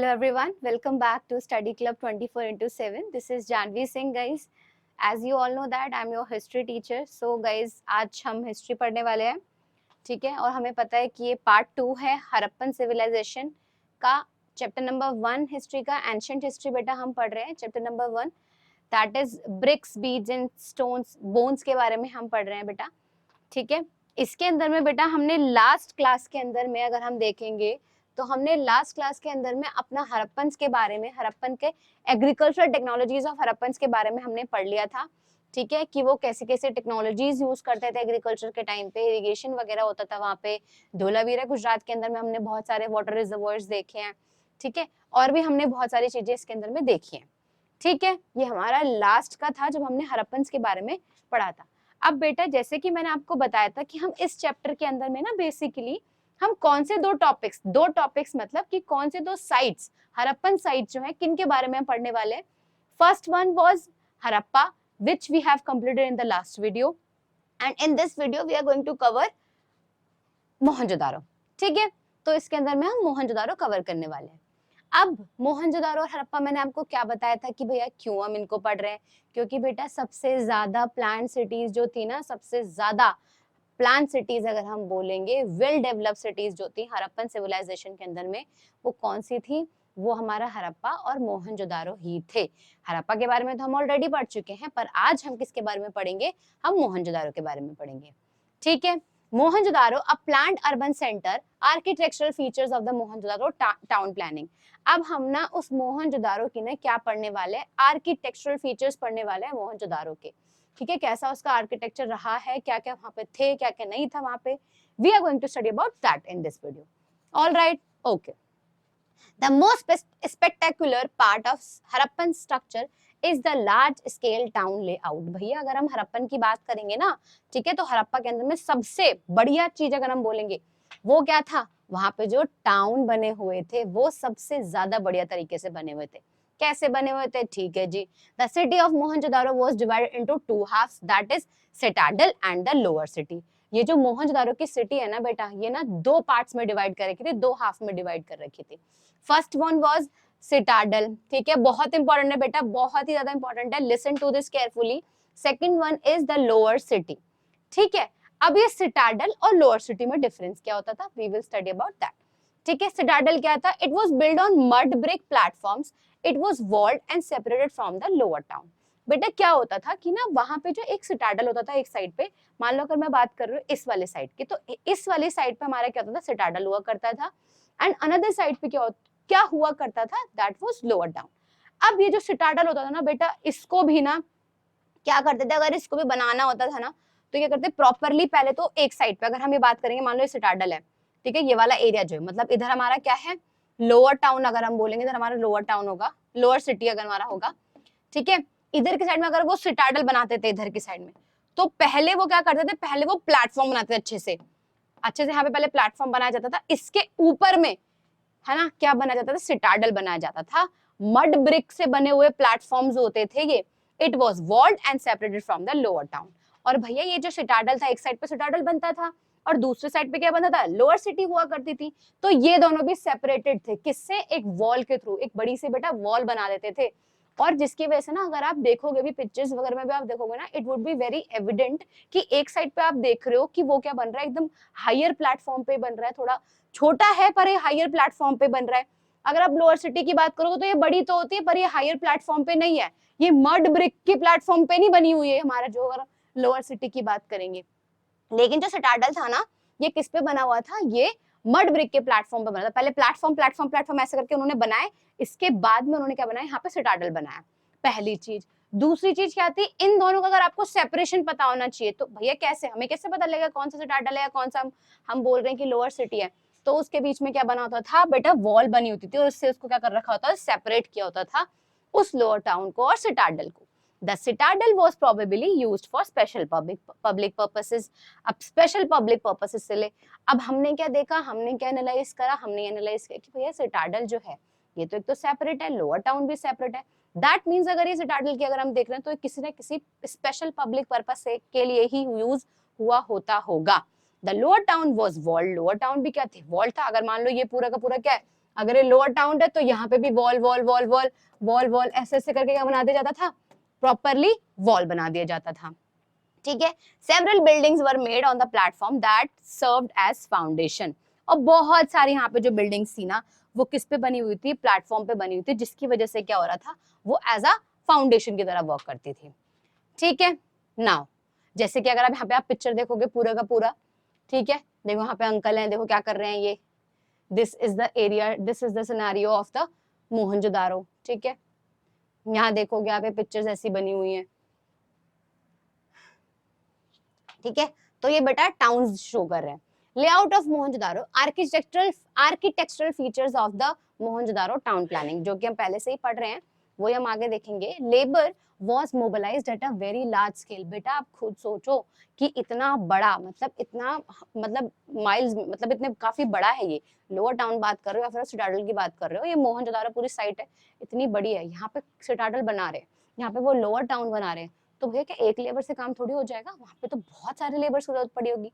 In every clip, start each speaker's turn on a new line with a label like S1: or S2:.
S1: Hello everyone, welcome back to Study Club 24/7. This is Janvi Singh guys. As you all know that I'm your history teacher. So guys, आज हम history पढ़ने वाले हैं, ठीक है? और हमें पता है कि ये पार्ट 2 है हड़प्पन सिविलाइजेशन का। चैप्टर नंबर 1 हिस्ट्री का एंशिएंट हिस्ट्री बेटा हम पढ़ रहे हैं। Chapter number 1 that is bricks, beads and stones, bones के बारे में हम पढ़ रहे हैं बेटा, ठीक है? इसके अंदर में बेटा हमने लास्ट क्लास के अंदर में अगर हम देखेंगे तो हमने लास्ट क्लास के अंदर में अपना हड़प्पन के बारे में, हड़प्पन के एग्रीकल्चरल टेक्नोलॉजीज ऑफ हड़प्पन के बारे में हमने पढ़ लिया था, ठीक है? कि वो कैसे कैसे टेक्नोलॉजीज यूज करते थे एग्रीकल्चर के टाइम पे, इरिगेशन वगैरह होता था वहाँ पे। धोलावीरा गुजरात के अंदर में हमने बहुत सारे वाटर रिजर्वोयर्स देखे हैं, ठीक है? और भी हमने बहुत सारी चीजें इसके अंदर में देखी हैं, ठीक है? ये हमारा लास्ट का था जब हमने हड़प्पन के बारे में पढ़ा था। अब बेटा जैसे कि मैंने आपको बताया था कि हम इस चैप्टर के अंदर में ना बेसिकली हम कौन से दो टॉपिक्स मतलब कि कौन से दो साइट्स, हड़प्पन साइट्स जो है किन के बारे में हम पढ़ने वाले हैं। First one was Harappa which we have completed in the last video, and in this video we are going to cover Mohenjodaro, ठीक है? तो इसके अंदर में हम मोहनजोदारो कवर करने वाले हैं। अब मोहनजोदारो और हड़प्पा मैंने आपको क्या बताया था कि भैया क्यों हम इनको पढ़ रहे हैं, क्योंकि बेटा सबसे ज्यादा प्लान सिटीज जो थी ना, सबसे ज्यादा प्लान सिटीज अगर हम बोलेंगे, वेल डेवलप्ड सिटीज जो थी हड़प्पन सिविलाइजेशन के अंदर में, वो कौन सी थी? वो हमारा हड़प्पा और मोहनजोदारो ही थे। हड़प्पा के बारे में तो हम ऑलरेडी पढ़ चुके हैं, पर आज हम किसके बारे में पढ़ेंगे? हम मोहनजोदारो के बारे में पढ़ेंगे, ठीक है? मोहनजोदारो अ planned urban centre, architectural features of the Mohenjodaro town planning. अब हम ना उस मोहनजोदारो की ना क्या पढ़ने वाले हैं? आर्किटेक्चरल फीचर्स पढ़ने वाले हैं मोहनजोदारो के, ठीक है? कैसा उसका आर्किटेक्चर रहा है, क्या क्या वहां पे थे, क्या क्या नहीं था वहां पे। We are going to study about that in this video. All right, okay. The most spectacular part of Harappan structure is the large scale town layout। भैया अगर हम हड़प्पन की बात करेंगे ना, ठीक है, तो हड़प्पा के अंदर में सबसे बढ़िया चीज अगर हम बोलेंगे वो क्या था? वहां पे जो टाउन बने हुए थे वो सबसे ज्यादा बढ़िया तरीके से बने हुए थे। कैसे बने हुए थे? ठीक है जी। The city of Mohenjodaro was divided into two halves, that is citadel and the lower city. ये जो मोहनजोदारो की सिटी है ना बेटा, ये ना दो पार्ट्स में डिवाइड कर रखी थी, दो हाफ में डिवाइड कर रखी थी। फर्स्ट वन वाज सिटाडेल, ठीक है? बहुत इंपॉर्टेंट है बेटा, बहुत ही ज्यादा इंपॉर्टेंट है, listen to this carefully. Second one is the lower city, ठीक है? अब ये सिटाडेल और लोअर सिटी में डिफरेंस क्या होता था? We will study about that, ठीक है? सिटाडेल क्या था? It was build on mud brick platforms, it was walled and separated from the lower town. बेटा क्या होता था कि ना वहां पे जो एक सिटाडेल होता था एक साइड पे, मान लो अगर मैं बात कर रही हूँ इस वाले साइड की, तो इस वाली साइड पे हमारा क्या होता था? सिटाडेल हुआ करता था, एंड अनदर साइड पे क्या हुआ करता था? That was lower town. अब ये जो सिटाडेल होता था ना बेटा, इसको भी ना क्या करते थे, अगर इसको भी बनाना होता था ना तो क्या करते? प्रॉपरली पहले तो एक साइड पे अगर हम ये बात करेंगे, मान लो ये सिटाडेल है, ठीक है? ये वाला एरिया जो है, मतलब इधर हमारा क्या है? Lower town. अगर हम बोलेंगे इधर हमारा लोअर टाउन होगा, लोअर सिटी अगर हमारा होगा, ठीक है? इधर की साइड में अगर वो सिटाडेल बनाते थे इधर की साइड में, तो पहले वो क्या करते थे? पहले वो प्लेटफॉर्म बनाते थे अच्छे से यहाँ पे पहले प्लेटफॉर्म बनाया जाता था, इसके ऊपर में है ना क्या बनाया जाता था? सिटाडेल बनाया जाता था। मड ब्रिक से बने हुए प्लेटफॉर्म्स होते थे ये। It was walled and separated from the lower town. और भैया ये जो सिटाडेल था, एक साइड पे सिटाडेल बनता था और दूसरे साइड पे क्या बनता था? लोअर सिटी हुआ करती थी। तो ये दोनों भी सेपरेटेड थे, किससे? एक वॉल के थ्रू, एक बड़ी सी बेटा वॉल बना देते थे। और जिसकी वजह से ना अगर आप देखोगे भी पिक्चर्स वगैरह में भी आप देखोगे ना, it would be very evident कि एक साइड पे आप देख रहे हो कि वो क्या बन रहा है? एकदम हायर प्लेटफॉर्म पे बन रहा है, थोड़ा छोटा है पर ये हायर प्लेटफॉर्म पे बन रहा है। अगर आप लोअर सिटी की बात करोगे तो ये बड़ी तो होती है पर ये हायर प्लेटफॉर्म पे नहीं है, ये मड ब्रिक की प्लेटफॉर्म पे नहीं बनी हुई है हमारा जो अगर लोअर सिटी की बात करेंगे। लेकिन जो सिटाडेल था ना, ये किस पे बना हुआ था? ये मड ब्रिक के प्लेटफॉर्म पे बना था। पहले प्लेटफॉर्म ऐसे करके उन्होंने बनाए, इसके बाद में उन्होंने क्या बनाया? यहाँ पे सिटाडेल बनाया, पहली चीज। दूसरी चीज क्या थी? इन दोनों का अगर आपको सेपरेशन पता होना चाहिए तो भैया कैसे, हमें कैसे पता लगेगा कौन सा सिटाडेल है या कौन सा हम बोल रहे हैं कि लोअर सिटी है? तो उसके बीच में क्या बना होता था बेटा? वॉल बनी होती थी और उससे उसको क्या कर रखा होता था? सेपरेट किया होता था उस लोअर टाउन को और सिटाडेल को। The citadel was probably used for special public purposes। अब special public purposes से ले, अब हमने क्या देखा, हमने क्या एनालाइज करा? हमने एनालाइज किया कि भैया सिटाडेल जो है ये तो एक तो सेपरेट है, लोअर टाउन भी सेपरेट है। दैट मीन्स अगर ये सिटाडेल की अगर हम देख रहे हैं तो किसी न किसी स्पेशल पब्लिक पर्पस के लिए ही यूज हुआ होता होगा। The lower town was walled, lower town भी क्या थे? वॉल्ड था। अगर मान लो ये पूरा का पूरा क्या है? अगर ये लोअर टाउन है तो यहाँ पे भी wall wall wall wall wall wall ऐसे ऐसे करके क्या बना दिया जाता था, प्रॉपरली वॉल बना दिया जाता था। ठीक है, several buildings were made on the platform that served as foundation. और बहुत सारी यहाँ पे जो बिल्डिंग्स थी ना वो किस पे बनी हुई थी, प्लेटफॉर्म पे बनी हुई थी, जिसकी वजह से क्या हो रहा था, वो एज अ फाउंडेशन की तरह वर्क करती थी। ठीक है, नाउ जैसे कि अगर आप यहाँ पे आप पिक्चर देखोगे पूरा का पूरा, ठीक है, देखो यहाँ पे अंकल हैं, देखो क्या कर रहे हैं ये, this is the area, this is the scenario of the Mohenjodaro. ठीक है, यहाँ देखोगे यहाँ पे पिक्चर्स ऐसी बनी हुई हैं। ठीक है, तो ये बेटा टाउन शो कर रहे हैं। Layout of Mohenjodaro, architectural features of the Mohenjodaro town planning, जो कि हम पहले से ही पढ़ रहे हैं, वो हम आगे देखेंगे। Labour was mobilized at a very large scale। बेटा आप खुद सोचो कि इतना बड़ा, मतलब इतना, मतलब माइल्स, मतलब इतने काफी बड़ा है ये। लोअर टाउन बात कर रहे हो या फिर सिटाडल की बात कर रहे हो, ये मोहनजोदारो पूरी साइट है, इतनी बड़ी है, यहाँ पे सिटाडल बना रहे हैं, यहाँ पे वो लोअर टाउन बना रहे हैं, तो भैया क्या एक लेबर से काम थोड़ी हो जाएगा, वहां पे तो बहुत सारे लेबर्स की जरूरत पड़ी होगी।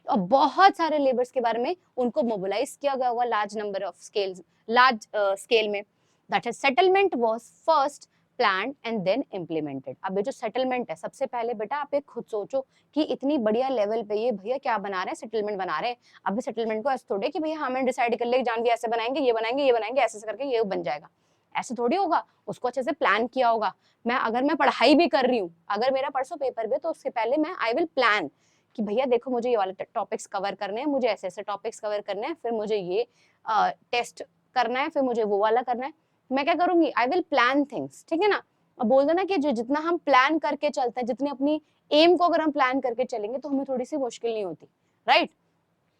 S1: और बहुत सारे लेबर्स के बारे में उनको मोबिलाइज किया गया होगा large number of scales, large scale में। That is settlement was first plan and then implemented. अब ये जो सेटलमेंट है, सबसे पहले बेटा आप एक खुद सोचो कि इतनी बढ़िया लेवल पे ये भैया क्या बना रहे हैं, सेटलमेंट बना रहे हैं। अब सेटलमेंट को ऐसे थोड़े कि भैया हमें डिसाइड कर ले जानवी ऐसे बनाएंगे, ये बनाएंगे, ये बनाएंगे, ऐसे करके ये बन जाएगा, ऐसे थोड़ी होगा। उसको अच्छे से प्लान किया होगा। अगर मैं पढ़ाई भी कर रही हूँ, अगर मेरा परसों पेपर भी, तो उसके पहले मैं आई विल प्लान कि भैया देखो मुझे ये वाले टॉपिक्स कवर करने हैं, मुझे ऐसे ऐसे टॉपिक्स कवर करने हैं, फिर मुझे ये टेस्ट करना है, फिर मुझे वो वाला करना है। मैं क्या करूंगी, आई विल प्लान थिंग्स। ठीक है ना, अब बोल दो ना कि जो जितना हम प्लान करके चलते हैं, जितनी अपनी एम को अगर हम प्लान करके चलेंगे तो हमें थोड़ी सी मुश्किल नहीं होती, राइट।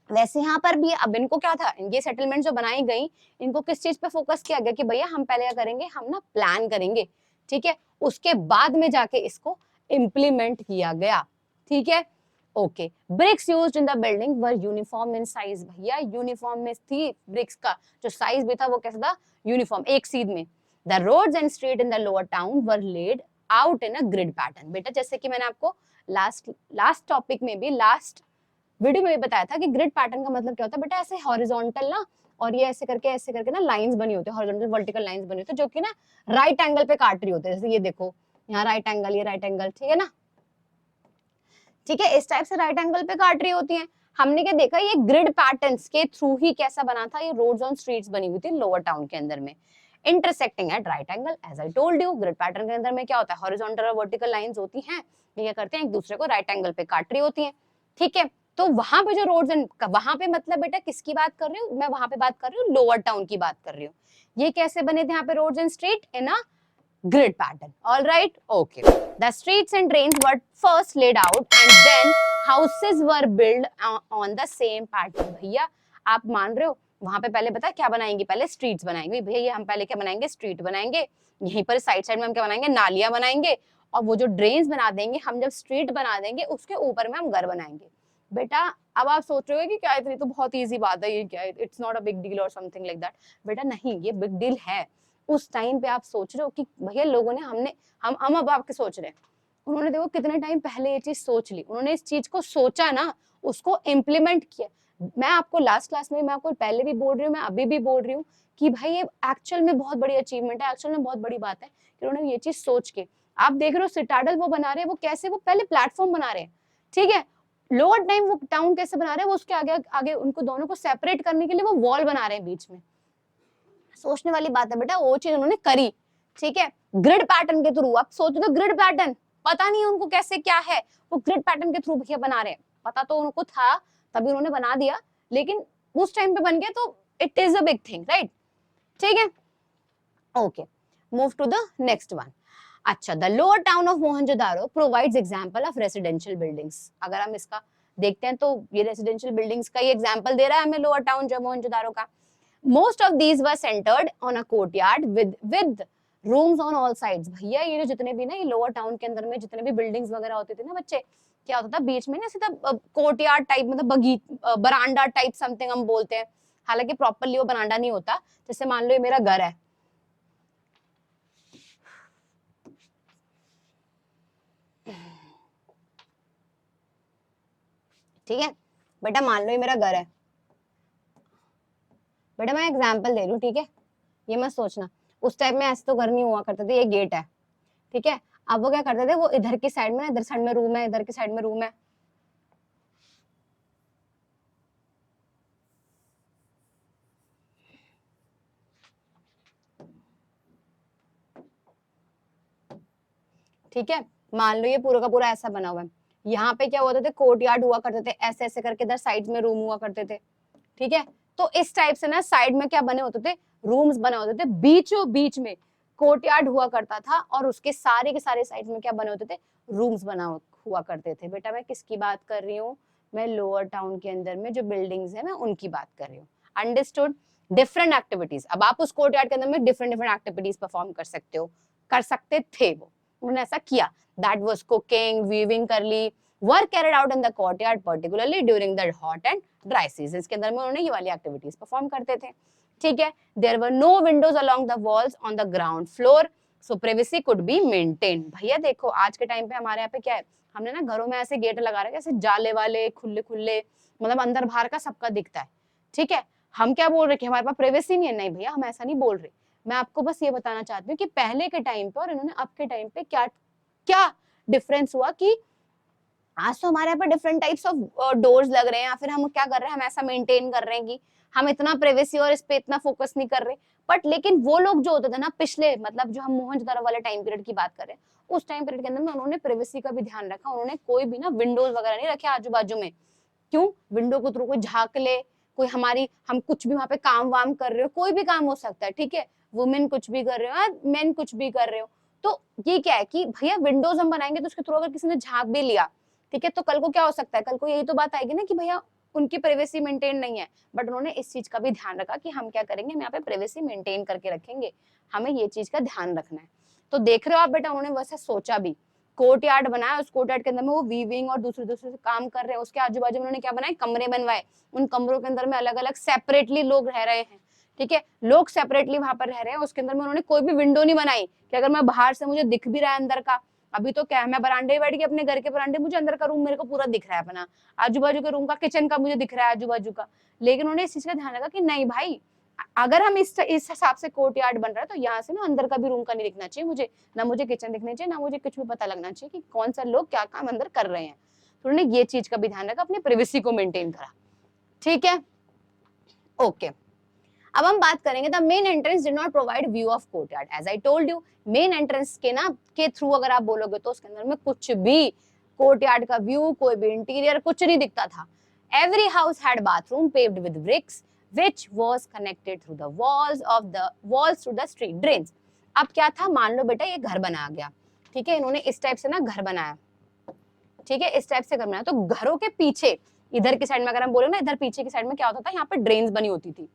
S1: वैसे यहाँ पर भी अब इनको क्या था, इनके सेटलमेंट जो बनाई गई, इनको किस चीज पे फोकस किया गया कि भैया हम पहले क्या करेंगे, हम ना प्लान करेंगे। ठीक है, उसके बाद में जाके इसको इम्प्लीमेंट किया गया। ठीक है, okay. Bricks used in the building were uniform in size. भैया यूनिफॉर्म में थी ब्रिक्स का जो साइज भी था वो कैसा था, यूनिफॉर्म, एक सीध में। The roads and street in the lower town were laid out in a grid pattern. बेटा जैसे कि मैंने आपको लास्ट टॉपिक में भी, लास्ट वीडियो में भी बताया था कि ग्रिड पैटर्न का मतलब क्या होता है बेटा, ऐसे हॉरिजॉन्टल ना, और ये ऐसे करके ना लाइंस बनी होती है, हॉरिजॉन्टल वर्टिकल लाइंस बनी होती है, जो कि ना राइट एंगल पे काट रही होती है। जैसे ये देखो, यहाँ राइट एंगल, ये राइट एंगल, ठीक है ना। ठीक है, इस टाइप से राइट एंगल पे काट रही होती है। हमने क्या देखा, ये ग्रिड पैटर्न्स के थ्रू ही कैसा बना था, ये रोड्स ऑन स्ट्रीट्स बनी हुई थी लोअर टाउन के अंदर में, intersecting at right angle. As I told you, grid pattern के अंदर में क्या होता है, हॉरिजॉन्टल और वर्टिकल लाइंस होती हैं, ये क्या करते हैं, एक दूसरे को राइट एंगल पे काट रही होती हैं। ठीक है, तो वहां पे जो रोड्स एंड, वहां पे मतलब बेटा किसकी बात कर रही हूँ मैं, वहां पे बात कर रही हूँ लोअर टाउन की बात कर रही हूँ। ये कैसे बने थे यहाँ पे roads and street, in a grid pattern. All right, okay. The streets and drains were first laid out and then houses were built on the same pattern. भैया आप मान रहे हो, वहां पे पहले बता क्या बनाएंगे, पहले स्ट्रीट्स बनाएंगे। भैया ये हम पहले क्या बनाएंगे, स्ट्रीट बनाएंगे, यहीं पर साइड साइड में हम क्या बनाएंगे, नालियां बनाएंगे, और वो जो ड्रेन्स बना देंगे हम, जब स्ट्रीट बना देंगे उसके ऊपर में हम घर बनाएंगे। बेटा अब आप सोच रहे हो कि क्या इतनी तो बहुत ईजी बात है, ये क्या है, it's not a big deal और समथिंग लाइक दैट। बेटा नहीं, ये बिग डील है। उस टाइम पे आप सोच रहे हो कि भैया लोगों ने, हम अब आपके सोच रहे हैं, उन्होंने देखो कितने टाइम पहले ये चीज सोच ली, उन्होंने इस चीज को सोचा ना, उसको इम्प्लीमेंट किया। मैं आपको लास्ट क्लास में, मैं आपको पहले भी बोल रही हूँ, मैं अभी भी बोल रही हूँ कि भाई ये एक्चुअल में बहुत बड़ी अचीवमेंट है, एक्चुअल में बहुत बड़ी बात है कि उन्होंने ये चीज सोच के, आप देख रहे हो सिटाडल वो बना रहे हैं, वो कैसे, वो पहले प्लेटफॉर्म बना रहे हैं। ठीक है, लोअर टाइम वो टाउन कैसे बना रहे हैं, वो उसके आगे आगे उनको दोनों को सेपरेट करने के लिए वो वॉल बना रहे हैं बीच में। सोचने वाली बात है बेटा, वो चीज उन्होंने करी। ठीक है, ग्रिड पैटर्न के थ्रू, आप सोच दो ग्रिड पैटर्न, पता नहीं उनको कैसे क्या है, वो ग्रिड पैटर्न के थ्रू भैया बना रहे हैं। पता तो उनको था तभी उन्होंने बना दिया, लेकिन उस टाइम पे बन गया तो it is a big thing, right. ठीक है, okay, move to the next one. अच्छा, the lower town of Mohenjodaro provides example of residential buildings. अगर हम इसका देखते हैं तो ये रेसिडेंशियल बिल्डिंग्स का ही एग्जांपल दे रहा है हमें लोअर टाउन जो मोहनजोदारो का। Most of these were centered on a courtyard with rooms on all sides। भैया ये जो जितने भी ना, ये लोअर टाउन के अंदर में जितने भी बिल्डिंग्स वगैरह होती थी ना बच्चे, क्या होता था बीच में ना सीधा कोर्टयार्ड टाइप, मतलब बरांडा टाइप समथिंग हम बोलते हैं, हालांकि प्रॉपरली वो बरांडा नहीं होता। जैसे मान लो ये मेरा घर है, ठीक है बेटा, मान लो ये मेरा घर है, बेटा मैं एग्जाम्पल दे रही हूँ, ठीक है, ये मत सोचना उस टाइम में ऐसे तो घर नहीं हुआ करते थे, ये गेट है, ठीक है। अब वो क्या करते थे, वो इधर की साइड में, इधर साइड में रूम है, इधर की साइड में रूम है, ठीक है। मान लो ये पूरा का पूरा ऐसा बना हुआ है, यहाँ पे क्या होते थे, कोर्ट यार्ड हुआ करते थे, ऐसे ऐसे करके इधर साइड में रूम हुआ करते थे, ठीक है। तो इस टाइप से ना साइड में क्या बने होते थे, रूम्स बने होते थे, बीचों बीच में कोर्टयार्ड हुआ करता था, और उसके सारे के सारे साइड में क्या बने होते थे, रूम्स बना हुआ करते थे। बेटा मैं किसकी बात कर रही हूँ, मैं लोअर टाउन के अंदर में जो बिल्डिंग्स है मैं उनकी बात कर रही हूँ। अंडरस्टूड। डिफरेंट एक्टिविटीज, अब आप उस कोर्टयार्ड के अंदर में डिफरेंट डिफरेंट एक्टिविटीज परफॉर्म कर सकते हो, कर सकते थे, वो उन्होंने ऐसा किया। दैट वाज कुकिंग, वीविंग कर ली, work carried out in the courtyard particularly during the hot and dry season के अंदर में उन्होंने ये वाली एक्टिविटीज परफॉर्म करते थे, ठीक है। There were no windows along the walls on the ground floor, so privacy could be maintain. भैया देखो आज के टाइम पे हमारे यहाँ पे क्या है, हमने ना घरों में ऐसे गेट लगा रखे, ऐसे जाले वाले खुले खुले, मतलब अंदर बाहर का सबका दिखता है, ठीक है। हम क्या बोल रहे कि हमारे पास प्राइवेसी नहीं है, नहीं भैया हम ऐसा नहीं बोल रहे। मैं आपको बस ये बताना चाहती हूँ कि पहले के टाइम पे और इन्होंने अब के टाइम पे क्या क्या डिफरेंस हुआ, कि आज तो हमारे यहाँ पे डिफरेंट टाइप्स ऑफ डोर्स लग रहे हैं, या फिर हम क्या कर रहे हैं, हम ऐसा मेंटेन कर रहे हैं कि हम इतना प्राइवेसी और इस पे इतना फोकस नहीं कर रहे। बट लेकिन वो लोग जो होते थे ना पिछले, मतलब जो हम मोहनजोदड़ो वाले टाइम पीरियड की बात कर रहे हैं, उस टाइम पीरियड के अंदर में उन्होंने प्राइवेसी का भी ध्यान रखा, उन्होंने कोई भी ना विंडोज वगैरह नहीं रखे आजू बाजू में। क्यों, विंडो को थ्रू कोई झांक ले, कोई हमारी, हम कुछ भी वहां पे काम वाम कर रहे हो, कोई भी काम हो सकता है, ठीक है, वुमेन कुछ भी कर रहे हो, मेन कुछ भी कर रहे हो, तो ये क्या है कि भैया विंडोज हम बनाएंगे तो उसके थ्रू अगर किसी ने झांक भी लिया, ठीक है, तो कल को क्या हो सकता है, कल को यही तो बात आएगी ना कि भैया उनकी प्राइवेसी मेंटेन नहीं है। बट उन्होंने इस चीज का भी ध्यान रखा कि हम क्या करेंगे, हम यहाँ पे प्राइवेसी मेंटेन करके रखेंगे, हमें ये चीज का ध्यान रखना है। तो देख रहे हो आप बेटा, उन्होंने वैसे सोचा भी, कोर्ट यार्ड बनाया, उस कोर्ट यार्ड के अंदर में वो वीविंग और दूसरे दूसरे से काम कर रहे हैं, उसके आजू बाजू उन्होंने क्या बनाए, कमरे बनवाए, उन कमरों के अंदर में अलग अलग सेपरेटली लोग रह रहे हैं, ठीक है, लोग सेपरेटली वहां पर रह रहे हैं, उसके अंदर में उन्होंने कोई भी विंडो नहीं बनाई कि अगर मैं बाहर से मुझे दिख भी रहा है अंदर का, अभी तो क्या है, मैं बरांडे बैठ के अपने घर के बरांडे, मुझे अंदर का रूम मेरे को पूरा दिख रहा है अपना, आजू बाजू के रूम का, किचन का मुझे दिख रहा है आजू बाजू का, लेकिन उन्होंने इस चीज का ध्यान रखा कि नहीं भाई, अगर हम इस हिसाब से कोर्ट यार्ड बन रहा है तो यहाँ से ना अंदर का भी रूम का नहीं दिखना चाहिए मुझे, ना मुझे किचन दिखनी चाहिए, ना मुझे कुछ भी पता लगना चाहिए कि कौन सा लोग क्या काम अंदर कर रहे हैं। तो उन्होंने ये चीज का भी ध्यान रखा, अपनी प्राइवेसी को मेंटेन करा, ठीक है, ओके। अब हम बात करेंगे the main entrance did not provide view of courtyard, as I told you, main entrance के ना के थ्रू अगर आप बोलोगे तो उसके अंदर में कुछ भी कोर्टयार्ड का व्यू, कोई भी इंटीरियर कुछ नहीं दिखता था। Every house had bathroom paved with bricks which was connected through the walls through the street drains। अब क्या था, मान लो बेटा ये घर बना गया, ठीक है, इन्होंने इस टाइप से ना घर बनाया, ठीक है, इस टाइप से घर बनाया, तो घरों के पीछे इधर की साइड में अगर हम बोले ना, इधर पीछे की साइड में क्या होता था, यहाँ पे ड्रेन्स बनी होती थी,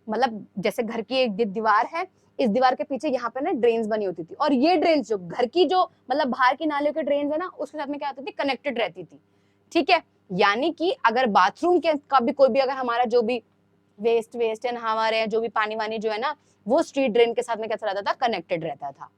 S1: मतलब जैसे घर की एक दीवार है, इस दीवार के पीछे यहाँ पे ना ड्रेन्स बनी होती थी, और ये ड्रेन्स जो घर की जो मतलब बाहर की नालियों के ड्रेन्स है ना, उसके साथ में क्या होती थी, कनेक्टेड रहती थी, ठीक है। यानी कि अगर बाथरूम के का भी कोई भी अगर हमारा जो भी वेस्ट है हमारे जो भी पानी वानी जो है ना, वो स्ट्रीट ड्रेन के साथ में कैसा रहता था, कनेक्टेड रहता था,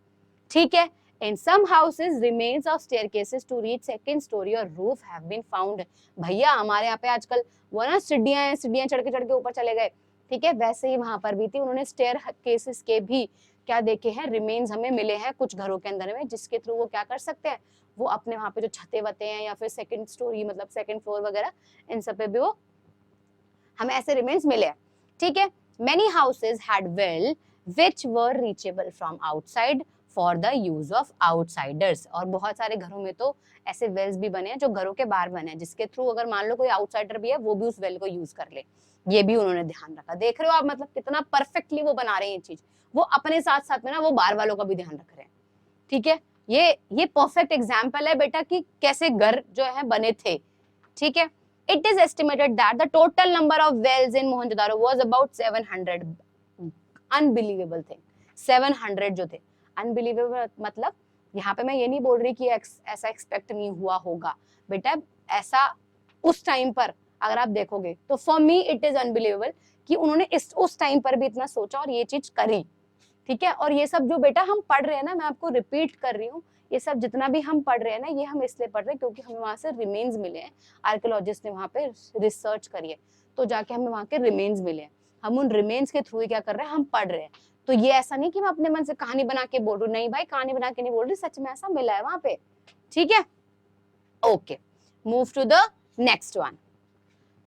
S1: ठीक है। In some houses, remains of staircases to reach second story or roof have been found। भैया हमारे यहाँ पे आजकल वो ना सीढ़ियां हैं, सीढ़ियां चढ़ के ऊपर चले गए, ठीक है, वैसे ही वहां पर भी थी, उन्होंने स्टेयर केसेस के भी क्या देखे हैं, रिमेन्स हमें मिले हैं कुछ घरों के अंदर में, जिसके थ्रू वो क्या कर सकते हैं, वो अपने वहां पे जो छते वते हैं या फिर सेकंड स्टोरी मतलब सेकंड फ्लोर वगैरह, इन सब पे भी वो हमें ऐसे रिमेन्स मिले हैं, ठीक है। Many houses had well which were reachable from outside for the use of outsiders, और बहुत सारे घरों में तो ऐसे वेल्स भी बने हैं जो घरों के बाहर बने हैं, जिसके थ्रू अगर मान लो कोई आउटसाइडर भी है वो भी उस वेल को यूज कर ले, ये भी उन्होंने ध्यान रखा। देख रहे हो आप, मतलब कितना परफेक्टली वो बना रहे हैं ये चीज, वो अपने साथ साथ में ना वो बाहर वालों का भी ध्यान रख रहे हैं, ठीक है। ये परफेक्ट एग्जाम्पल है बेटा कि कैसे घर जो है बने थे, ठीक है। It is estimated that the total number of wells in Mohenjo-daro was about 700। Unbelievable thing, 700 जो थे, unbelievable मतलब यहाँ पे मैं ये नहीं बोल रही कि ऐसा एक्सपेक्ट नहीं हुआ होगा बेटा, ऐसा उस टाइम पर अगर आप देखोगे तो for me it is unbelievable कि उन्होंने उस टाइम पर भी इतना सोचा और ये चीज करी, ठीक है। और ये सब जो बेटा हम पढ़ रहे हैं ना, मैं आपको रिपीट कर रही हूँ, ये सब जितना भी हम पढ़ रहे हैं ना, ये हम इसलिए पढ़ रहे हैं क्योंकि हमें वहां से रिमेन्स मिले हैं, आर्कियोलॉजिस्ट ने वहां पे रिसर्च करी है, तो जाके हमें वहां के रिमेन्स मिले हैं। हम उन रिमेन्स के थ्रू ही क्या कर रहे हैं, हम पढ़ रहे हैं। तो ये ऐसा नहीं कि मैं अपने मन से कहानी बना के बोल रही हूँ, नहीं भाई कहानी बना के नहीं बोल रही, सच में ऐसा मिला है वहां पे। ठीक है, okay, move to the next one.